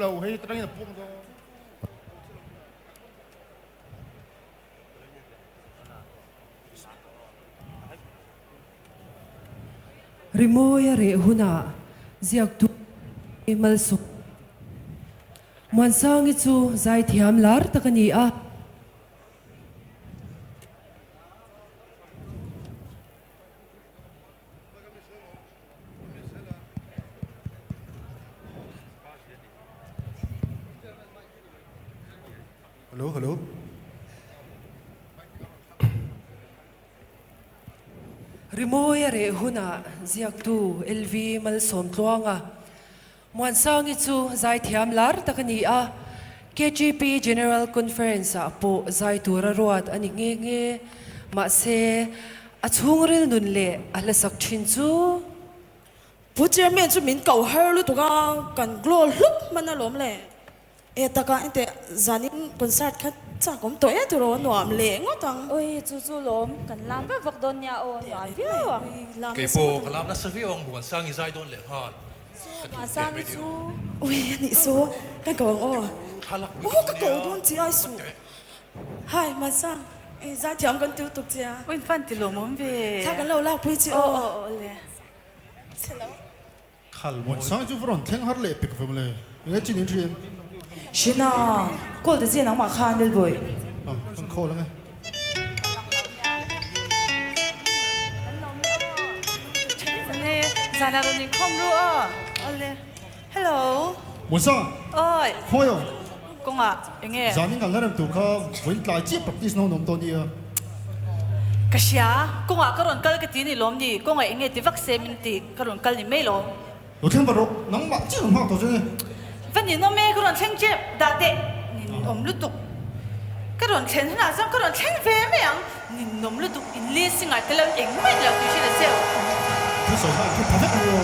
lâu hay tao đang buông đó Rimoya re huna ziak tu mal su man sang chu zai thiam lar takani a hello Rimoya re huna ziak tu LV mal som tluanga man sang chu zai thiam lar takani a KTP General Conference a po zai tura ruat ani nge ma se a chungril nun le ala sak thin chu Bố cha mẹ chú mình cầu hơi lúc tụi con cần glo lúc mà nó lốm lệ. Ê ta cả anh tệ gia đình concert khách chắc cũng tối tụi nó nòm lệ ngó tăng. Ôi chú lốm cần làm cái vật đồn nhà ôn nòm biết à? Cái bộ cái làm nó sẽ viết ông buồn sang như giai đoạn lệ hòn. Mà sang cái chú. Ui nị số cái cầu ô. Ô cái cầu đôn chỉ ai số. Hai mà sang. Ê gia thiam con tiêu tục cha. Ôi phân thì lốm mồm về. Sao cái lâu lâu quý chị ô. lệ. khal mon sang chu vron theng har le pik vum le nge chin in thin Xin à, cô tự nhiên nó mà khan được rồi. kan kho la nge Nè, giờ nào rồi không luôn à? Hello. mon sang Ôi, khoyo công à, anh nghe. zanin kan laram tu kha voi tlai chi practice no nom to ni Cái gì à? Công à, cái rốn cái tí này lốm đi. Công à, anh nghe tí vắc xe mình tí, cái rốn cái này mấy lốm. lo theng ba ro nang ma chi ma to je Vẫn nhìn nó mê cái rốn chênh chếp, đã tệ. Nhìn ôm lút tục. Cái rốn chênh thế nào, cái rốn chênh về mấy anh. Nhìn ôm lút tục, in lê sinh ngại, cái lâu ảnh mấy lâu tí xe là sao. cái số hai cái perfect ni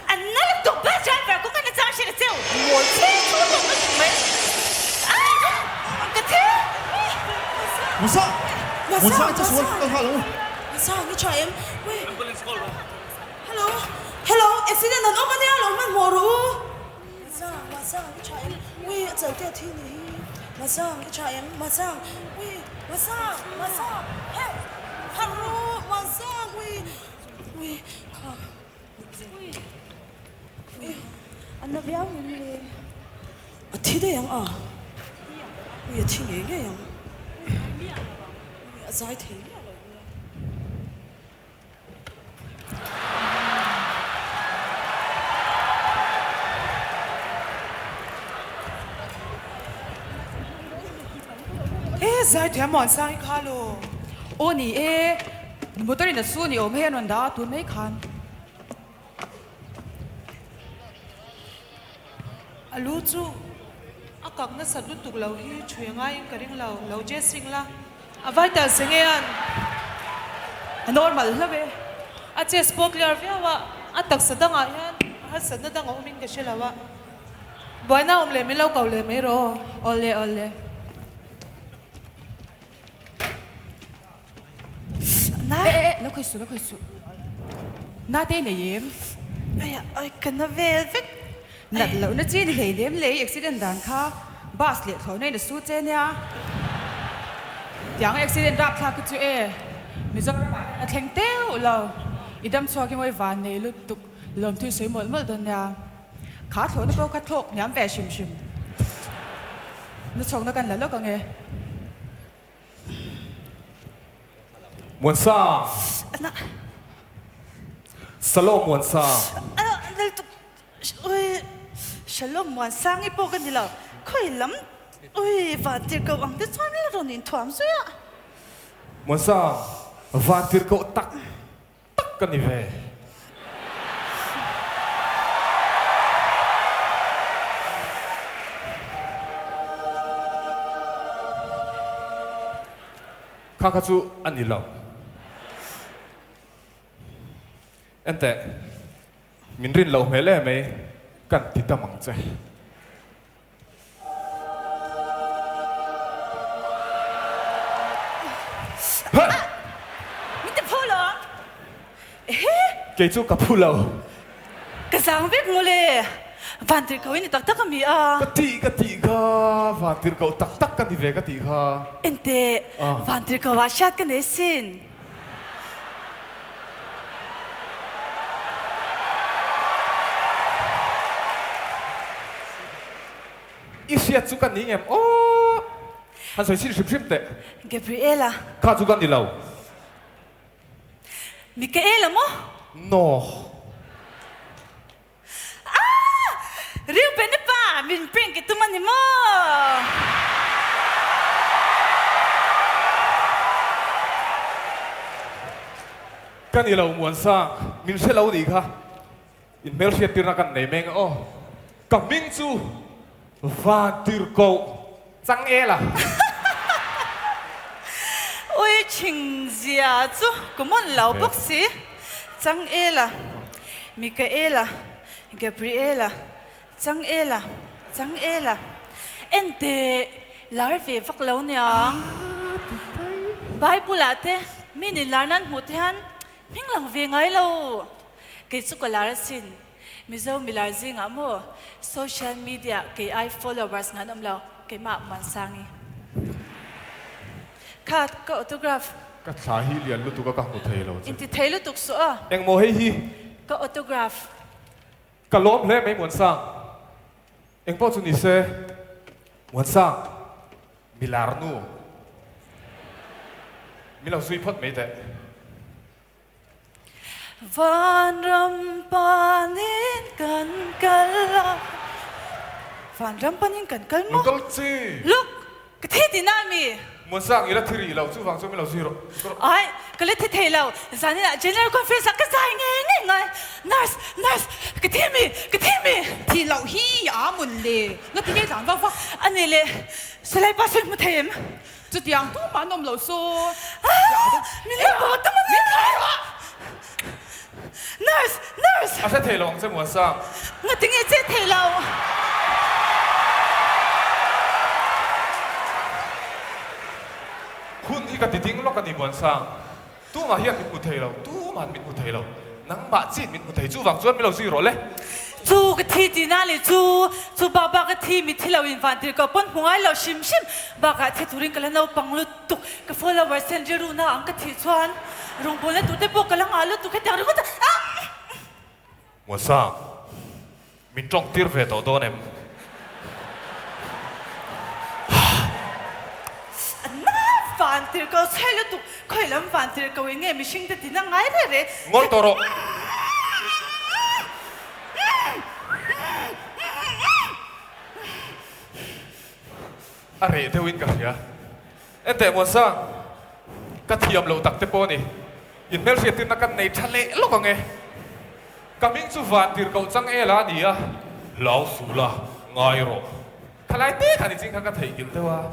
Anh nói là tụi ba trái vào cũng cái này trang xe là sao. Ngồi chênh chú lộn nó tụi mấy. Cái thế. mon sang chu số kan ha lo Mà sao cái trời em. Ui. Hello. Hello, accident nó mà nè lo mà mồ ru. Mà sao cái trời em. Ui, giờ kia thi này. Mà sao cái trời em, mà sao. Ui, mà sao. Hey. Hello, mà sao ui. Ui. Anh nó béo như thế. À thi đấy à? Ui, thi này cái à? Giải thi. 에, 잘 되면 안 상이 칼로. 오니 에, 모터리는 수니 옴해는 나 돈에 간. Alu chu akak na sa lutuk lau hi chuyengai karing lau je singla avai ta sengean normal lave. a che spoke clear viawa atak sadanga yan ha sadna dang omin ka shelawa boina omle mi lau kaule me ro ole Na, 에, nó khơi su. Na tên này em. Ai cần nó về vết. Nặt lẩu nó chỉ để lấy accident đàn kha, bus liệt khẩu này là suốt trên nha. Tiếng accident đạp thà cái chuyện ấy, mình giờ thành téo lẩu, idam cho cái môi ván này lúc tục làm thứ sấy một đơn nha. Khá thổi nó có khát thốc nhắm về xìm, nó chồng nó cần là lúc còn nghe. Muôn sa Salom muôn sa Ôi, shalom muôn sang ấy bộ cái gì là khơi lắm. Ôi, và tiệt cầu ăn tết xoan là rồi nhìn thoáng rồi ạ. Muôn sa Và tiệt cậu tắc cần đi về Khá khá chú anh đi lâu Anh tệ Mình rin lâu mấy lẽ mấy Cần tí tâm mong chạy Mình tập phô lọ. cái chú cặp phu lâu cái sáng biết ngô lệ van tiền cậu này tắc tắc cái mi à cái tị kha van tiền cậu tắc tắc cái gì về cái tị kha anh tê van tiền cậu vào sát cái này xin ít xét chú cái này em ô hắn say xin ship tệ Gabriela khá chú cái đi lâu Michaela mo no Rio bên pa mình prank cái tụi mình mo cái này lâu muốn sang mình sẽ lâu đi kha in mail sẽ tiền ra cái này mình ô cầm mình chú và tiền cậu chẳng e là ôi chinh gia chú có muốn lão bác sĩ chẳng e là Michaela Gabriela chẳng e là anh tê lái về phát lâu nhở bài bù lạ thế mình đi lái năn hụt hắn mình làm về ngay lâu cái chú có lái xin mình dâu mình lái gì ngã mua social media cái ai followers ngã nằm lâu cái mạng man sang Kat, có autograph. cái thà hi liền lúc tụi các một thầy lâu Inti thấy lúc tục sữa. em mua hay hi Có autograph. cái lốp lên mấy muốn sang em bao nhiêu ní xe muốn sang milar nu mình làm suy phật mấy thế Van ram panin kan kala. Van ram panin kan kalmo. lúc đó chi Look, cái thế thì nam mi. muốn sang ý là thiri lâu chú vàng chú mình làm suy rồi Ai, cái lết thế lâu. Giờ này là General Conference cái dài nghe ngay. Nurse, cái thế mi. thì lâu hi à muốn lệ nó thì cái làm vâng vâng Anh này lệ, sẽ lại bắt sinh một thêm. chút tiếng tu mà nôm lâu số Mình lại bỏ tâm mình. Nurse. à sẽ thầy lâu sẽ muốn sang Ngã tiếng nghe chết thế lâu. hun hi cái tiếng lúc cái đi muốn sang tu mà hiện mình một thầy lâu tu mà mình một thầy lâu nắng bạ chi mình một thầy chú vàng chú mình làm suy rồi đấy Chú cái thi thì nào này chú bà cái thi mình thi lâu in van tiền có bún hung ai lâu sim bà cái thi tụi cái nào bằng lụt tục cái follower Genreral na ang cái thi chuan rong bún tụi cái bộ cái lang alo tụi cái tiếng rung ta muốn sang mình trong tiệt về tổ đó em van tiền có sai lụt tục khơi lắm van tiền có nghe mình sinh thì năng ai đấy ngon toro are theo in cả ya em te muốn sang cái thiam lâu tắc tepo ni in mel sẽ tin na kan nei thale lo ka nghe cả mình chú van tir cậu chẳng e là đi à lão su la ngay rồi thay thế cái này chính cái thầy kiếm thế wa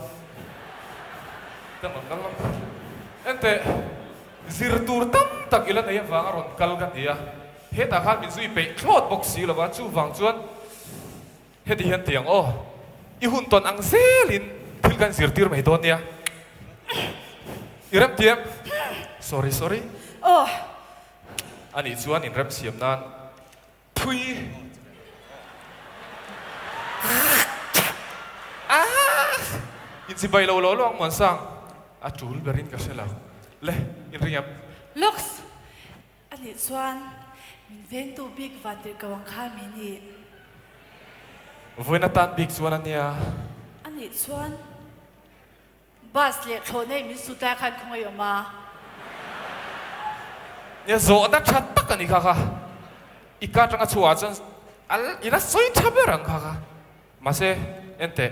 cái lắm em te zirtur tam tak ilan ay vang aron kalgan dia hết ta khan min zui pe thot boxi lawa chu wang chuan hết đi hiện tiếng ô i hun ton ang zelin thil kan zirtir mai don nia irem tiam sorry oh ani chuan in rem siam nan thui in si bai lo long mon sang a chul berin ka sela le in ringam looks anh ấy xuan mình ven tu big van tiền có khá mini voi na tan big chuan ania anh ấy xuan bus lệ thôn này mình sụt khăn không ai mà nia zo da chat tak ani kha ika tanga chua chan al ina soi chaberang kha ma se ente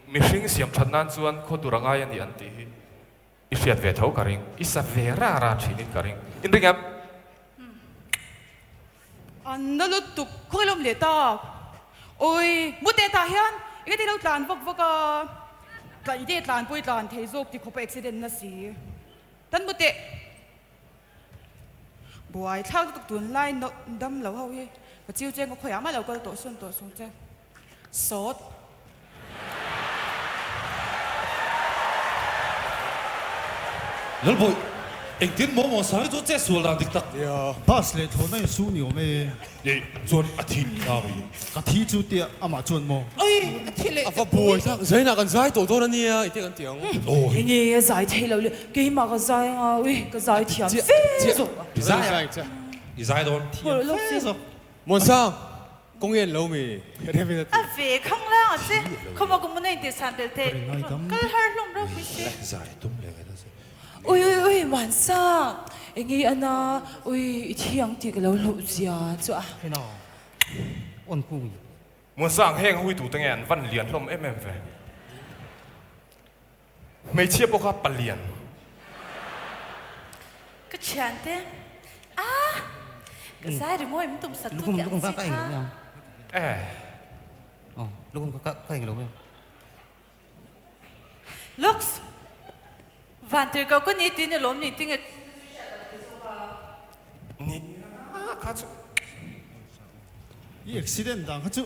mishing siam thanan chuan khodurangai ani anti hi isiat ve thau karing isa vera ra thinin karing in ringam anh nó lụt tục khơi lom lệ ta ôi mua tên ta hiền cái tên đâu tàn vấp vấp cái idea tàn bôi tàn thấy dốc thì có phải accident na gì tan mua tên buổi thao tục tuần lai nó đâm lâu hậu hi và chiêu chen có khỏe mà lâu có tổ xuân chen sốt Lol boy eng tin mo mo sai chu che sul dan dik tak bus le thon nai su ni me ye chuan a thi ka wi ka thi chu tia ama chuan mo à và bùi sao giấy nào cần giấy tổ tôi nè ít cần tiếng oh nghe giải thế lâu cái mà cái giải à ui cái giải thiam phê rồi giấy i zai don rồi lúc gì muốn sao công viên lâu mì À về không là chứ không có muốn nên để sản được thế cái hơi lông đâu quý sĩ zai tum le ga se ui ui ui晚上nghe anh à ui thiang thì cái lâu lâu gì à chứ à he no on pu muốn sang heng hui tụ tiếng Anh văn liền lom em về mấy chiếc bốc hấp bẩn liền cái chán thế à cái giải rồi mỗi mình tụm sạch tụm lúc không cái ảnh nhau lúc không có cái ảnh đâu lúc van từ câu có nhị tin là lom nhị tin cái ni khá chú i accident dang chu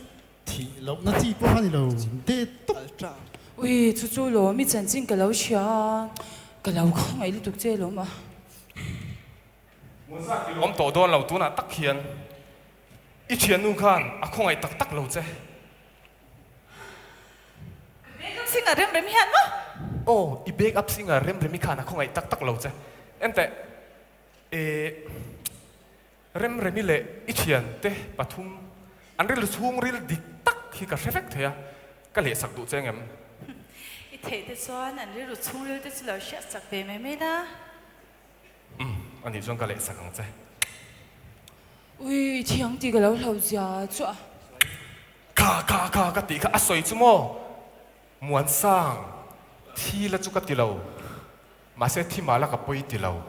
thi lo na ti po han lo te tok ui chú chú lo mi chân chính cái lâu xia cái lâu không ai đi tục chơi lo mà muốn sang cái lom tổ đôn lâu tu na tắc hiền ít hiền nu khan à không ai tắc tắc lâu chứ sinh ở đêm đêm hiền mà oh i bake up singa rem remi khan à không ai tắc tắc lâu chứ em te rem remi le ít hiền te pathum anh ril chung ril dik tắc khi cả effect thế à cái lệ sắc đủ chứ em ít thế thế xoan anh đi rồi chung đi thế là sẽ sạc về mấy đó anh đi chung cái lệ sắc không chứ ui thiang thì cái lâu lâu gì à chứ à cái tí cái soi chứ mò muốn sang thi là chú cái tí lâu mà sẽ thi mà là cái bôi tí lâu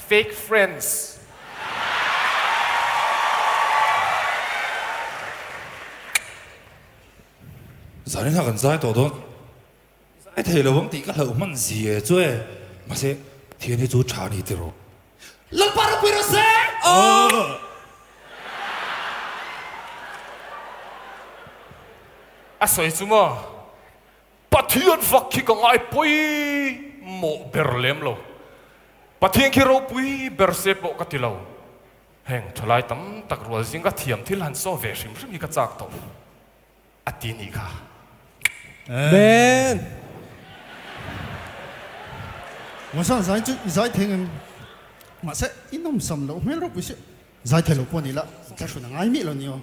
fake friends zai na kan zai to don zai thei lo wang ti ka lo man zi chu e ma se thian hi chu tha ni ti ro lo par pi ro se soi chứ mò bắt thiên vắc khi có ai bôi mộ berlem lo bắt thiên khi rau bôi berse bộ cái tí lâu heng thalai tam tak rual zing ka thiam thil han so ve sim sim hi ka chak to ati ni ka Ben我上在就在听嘛se inom sam lo me ro pu se在听lo po ni la ta shu na ngai mi lo ni o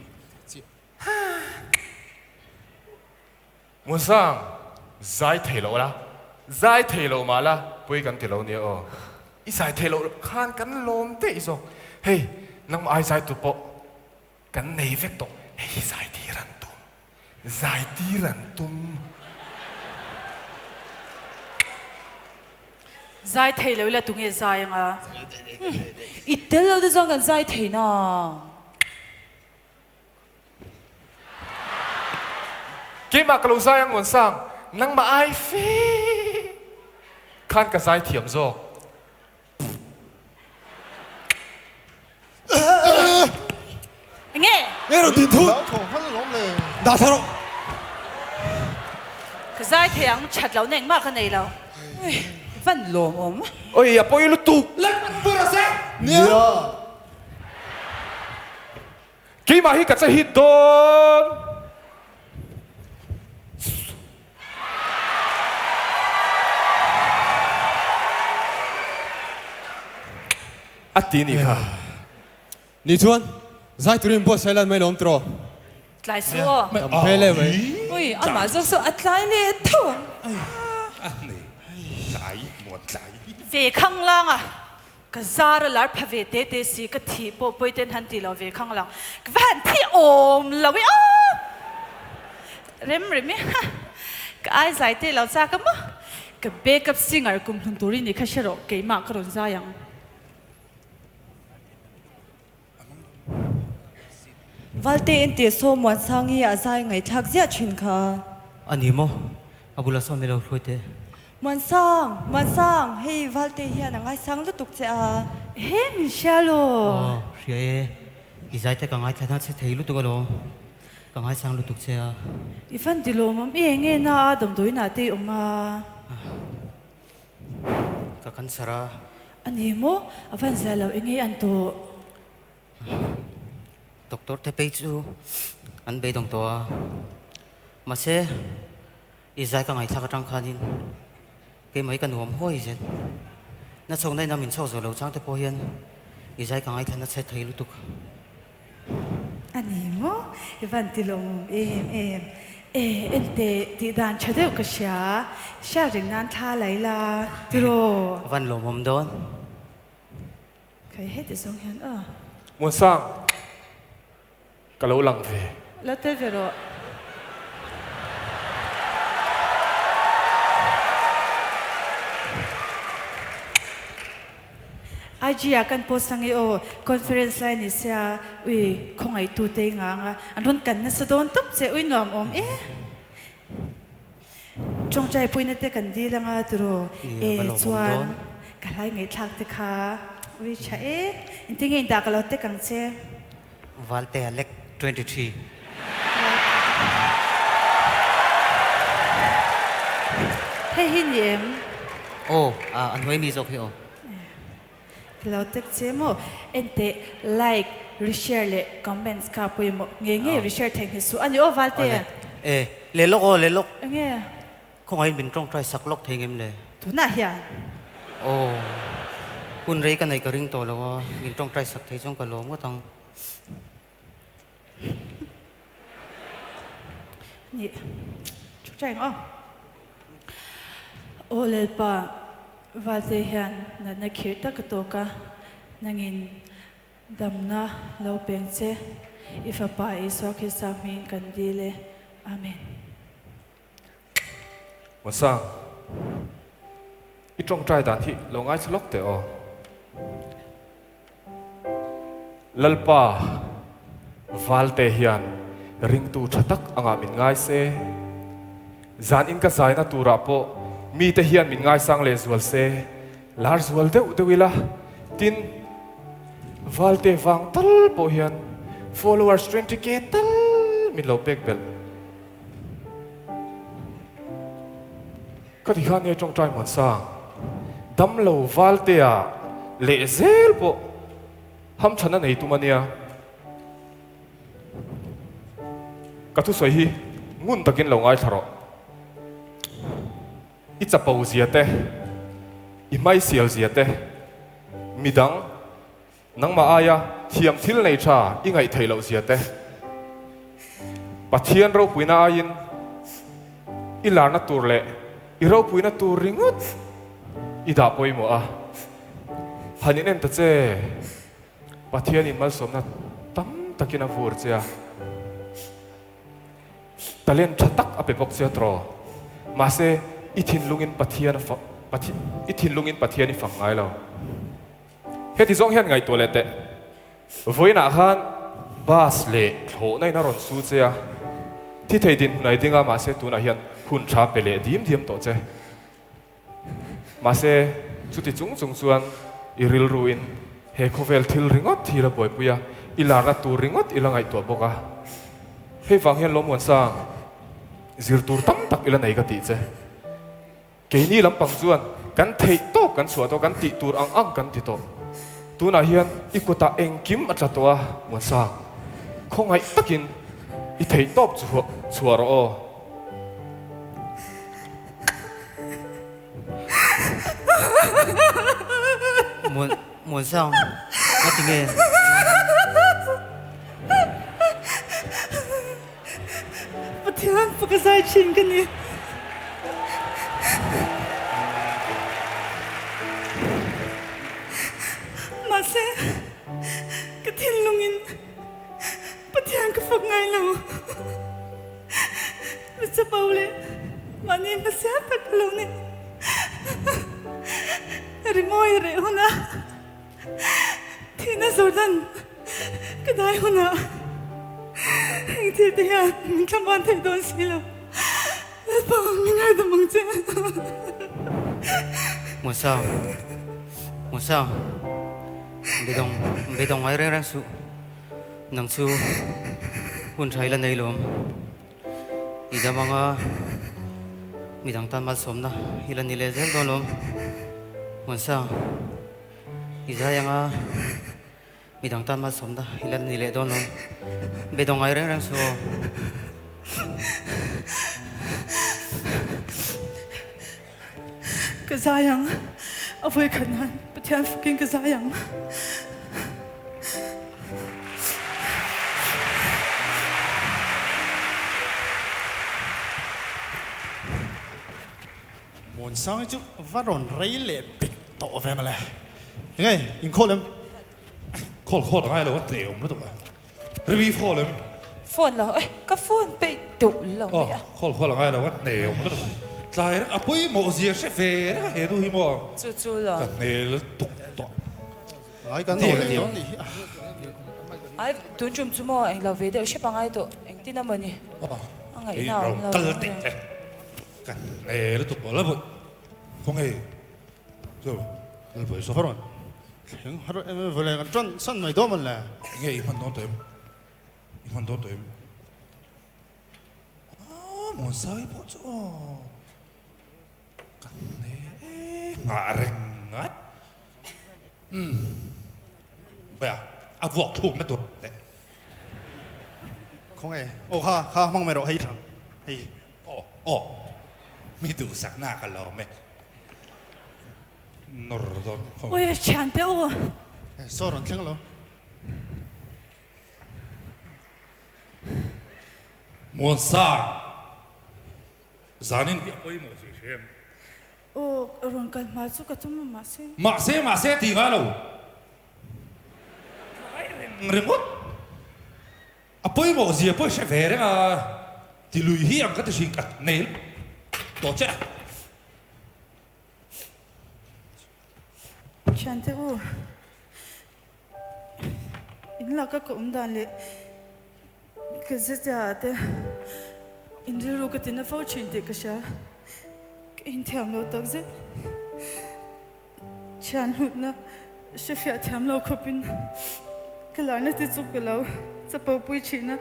muốn sang giải thể lộ la giải thể lộ mà la bôiกันthể lộ ni o i giải thể lộ khan kan lom te iso hey nang ai giải tu po kan nei vek to hey giải ti ran tum giải thế lâu là tụi nghe giải à ít thế lâu thì do cái giải thế nào cái mà cái lâu giải ang muốn sang nang mà ai phi khan ka giải thiam zo nghe nghe rồi tin thu lão thổ hắn lo le đã sao đâu cái giải thế ang chặt lâu neng mà cái này lâu văn lồm ốm ôi à bôi lu tu nia cái mà hi ka cha hi don ati ni ka đi chuan giấy tụi mình bớt sai lần mấy lom trò lại xua cầm phê lên vậy ui anh mà rất sợ anh lại nè thua zai mo zai về khang lang à cái giá rồi lại phải về tế tế xí cái thị bộ bôi tên hắn thì là về khang lang cái van thị ôm là vậy rem rem cái ai giải tế là sao cái mà cái backup singer cùng thằng tụi này khai rồi cái mà cái rồi sao vậy Valte ente so muan sangi azai ngai thak zia chin kha ani mo abula so melo hloite muan sang hei valte hian angai sang lu tuk che a he Michelle rie izai te kangai thana che theilu tu galo kangai sang lu tuk che a ifan dilo mam e nge na dam doi na te oma ka kan sara ani mo avan zalo ingi anto doctor te pe chu an be dong to ma se izai ka ngai thak tang khanin ke mai kan hom hoi zen na chong nai na min chho zo lo chang te po hian izai ka ngai thana se thei lu tuk ani mo avan tilong em ente ti dan chadeu ka sha ring nan tha lai la tiro van lo mom don kai het song hian muốn sang cả lâu lặng về la te vero Aji akan posangi o conference line ni sia ui khongai tu te nga anron kan na sadon top se ui nom om chong chai puina te kan di langa turo chuan kalai ngai thak te kha ui cha intinge inda kalo te kang che valte alek 23 hey hin yem oh an hoi mi zok hi o lo tek che mo ente like reshare le comments ka pui mo nge reshare theng hi su ani o valte le lok nge không ai bin trong trai sak lok theng em le tu na hian oh kun rei ka nei ka ring to lo bin trong trai sak thei chong ka lo mo tang ni chu chai ngo o le pa valte hian na khir ta ka to ka nangin damna lo peng che ifa pa iso ki samin kan dile amen muốn sang ít trong trai đàn thị lâu ngay lóc te o lalpa valte hian ring tu thatak anga min ngai se zan in ka zai na tu ra po mi te hian min ngai sang le zual se lar zual de wila tin valte wang tal po hian followers 20k tal min lo pek bel ka ti khan ye trong trai mon sang dam lo valte a le zel po ham chana nei tu mania ka tu soi hi ngun takin lo ngai tharo It's a pause yet, imai sial yet, midang, nang maaya, thiam thil nei cha, ingai thailo yet. Pathian ro puina ayin, ilarna turle, iro puina tur ringut, ida poi mo a. Hanin en tache, pathian in mal somna tam takina vur cha. Talen chatak ape pok sia tro, mase ithin lungin pathian ni fang ngai lo heti zong hian ngai toilette voina khan bus le tho nai na ron su chea thi thei din nai dinga ma se tu na hian hun tha pele dim to che ma se chuti chung chuan iril ruin he khovel thil ringot thira boy puya ilara tu ringot ilangai to boka he wang hian lom wan sang zir tur tam tak ila nei ka ti che cái ni lam pang chuan kan thei to kan suwa to kan ti tur ang kan ti to tu na hian ikuta engkim atla to a mon sa khongai takin I thei top chuwa ro o muốn sao nó thì nghe Pathian pakasai chin ka ni Mase, katin lungin, Pathian ka fag ngay lang. Basta Paule, mani masyatak lang ni. Rimoy reho na. Tina Jordan, kaday ho na. Ang titiyan, minkamantay doon sila. At pangangalar damang dyan. Muốn sao bị đồng ai rang su nang su hun thai la nei lom I da manga mi dang tan mal som na ilan ni le zel don lom muốn sao Izay nga bidang tama somda ilan nile don non bedong ay reng so Kazayang, avoy kanan, patihan fucking kazayang. muốn sang chứ vắt rộn rấy lệ bịch tổ về mà lẽ nghe in khô lắm khô là ai là what đều nó tụi review khô lắm phone là ơi cái phone bị tụ lồng vậy khô là ai là what đều nó tụi tại à bấy mộ gì sẽ về đó hệ đôi mò chú là cái này là tụt tụt nói cái này là điều ai tuân chum chú mò anh là về đều xếp bằng ai tụ anh tin nào nhỉ ngày nào là cái này là tụt bỏ lắm không hề rồi là bởi số vắt rộn hiện hết em vừa lại chân sân này đó mà lẽ nghe im hẳn đón tới muốn sai bỏ cho cái này ngã rừng ngắt bây giờ à vọt thùng nó tụt không nghe ô ha mong mày rồi hay thằng hay mi đủ sắc na cả lò mẹ nор rồi không Ôi, chán tiêu à. sao rồi tiếng lo muốn sao gia đình bị bơi một gì xem Ô, rồi cần mà chú cả chúng mà xe thì ngã đâu rừng mất à bơi một gì bơi sẽ về đấy à thì lùi hiểm cái gì cả này tổ chức chán tiêu in là các cũng đàn lệ cái gì đó thế in đi rồi cái tin phao chuyện thế cái sao in tham lâu tắc gì chán hụt na sẽ phải tham lâu khóc in cái lá này thì chụp cái lâu sẽ bảo bùi chín na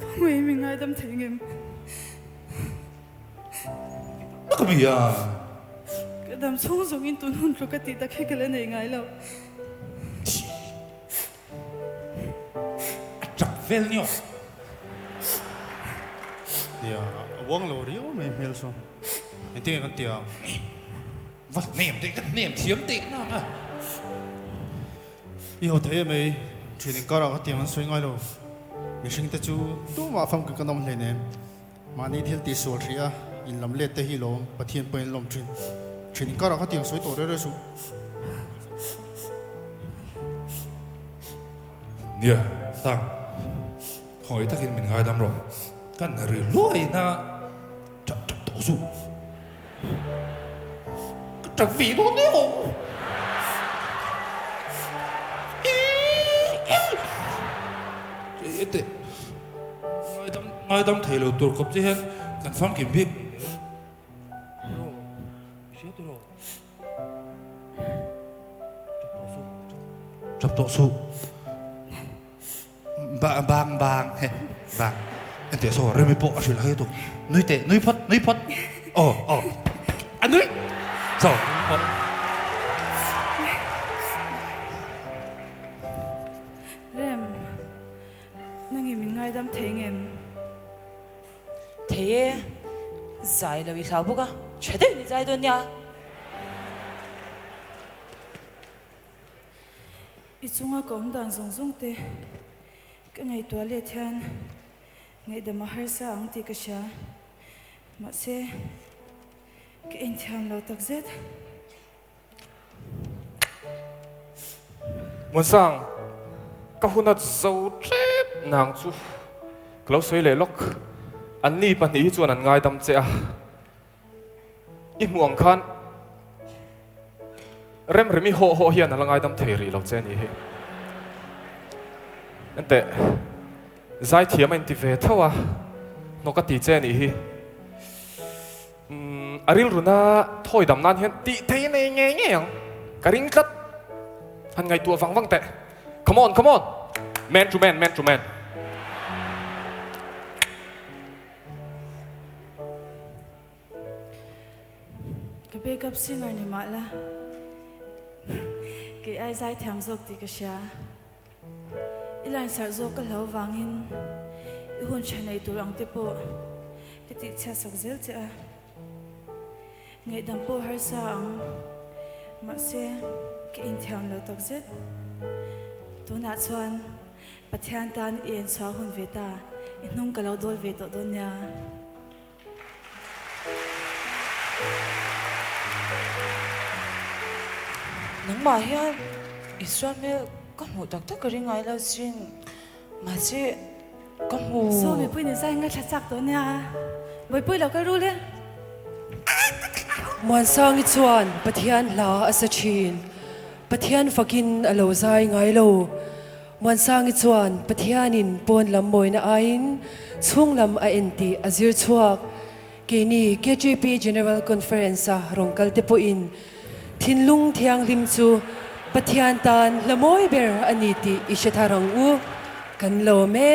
không ai mình ai đâm thấy em nó có gì à cái đâm sung sung in tuôn hôn rồi cái tí ta khi cái lên này ngay lâu chặt vel nhau thì uống lâu riu mày mel xong anh tiếng con tiều vật niệm chiếm tị nó yêu thế mày chuyện có ra cái tiếng suy ngay đâu mình sinh ta chú tu mà phong cái nông lên nè mà đi theo tí số thì à in làm lệ tế hi lom và thiên bền lom chuyện có ra cái tiếng suy tổ đấy số nè tăng hỏi ta khi mình ngay đâm rồi cái này lôi na chặt tổ su chặt vì nó nhiều thế ngay đâm thấy là tổ cấp chứ hết cần phong kiểm biết chặt tổ su bang anh thấy sao rồi mới bỏ chuyện là cái tụi nuôi phật anh nuôi sao Rem nangi mình ngay đâm thấy em thế giải là vì sao bố cả 최대 니 giải đâu nha ít chung cũng đàn dùng thế cái ngày tuổi lệ thiên ngày đêm har sa ang ti kasha mà sẽ cái anh tham lâu tắc zết muốn sang các hôn nát dâu chết nàng chú lâu xoay lệ lóc anh ni bạn ý chuan anh ngay đâm chè im muang khan rem mi ho hiền là ngay đâm thề ri lâu chè ni anh tệ giải thiểm anh ti về thâu à nó có tí chè ni hi aril runa thôi đâm nan hiền tí thấy này nghe yang cái ring cất anh ngay tua vắng tệ come on man to man cái backup singer này mà là cái ai dai tham dốc thì cái xia ilan sar dốc cái lâu vangin hun chai này tu rang te po cái ti cha sok zel cha ngày đam po har sang mà se cái in thiam lo tok zet tu na chuan pathian tan in sa hun ve ta in nung ka lo dol ve to don ya nang ma hian Israel kan mu tak tak ring ai lo sin ma se kan mu so mi pui ni sai nga tha chak to nya boi pui lo ka ru le muan sang i chuan pathian la asa thin pathian fakin alo zai ngai lo muan sang i chuan pathianin pon lam moina ain chunglam a enti azir chuak ke ni KTP General Conference a rongkal te po in thinlung thiang lim chu pathian tan lamoi ber aniti ishatharang u kan lo me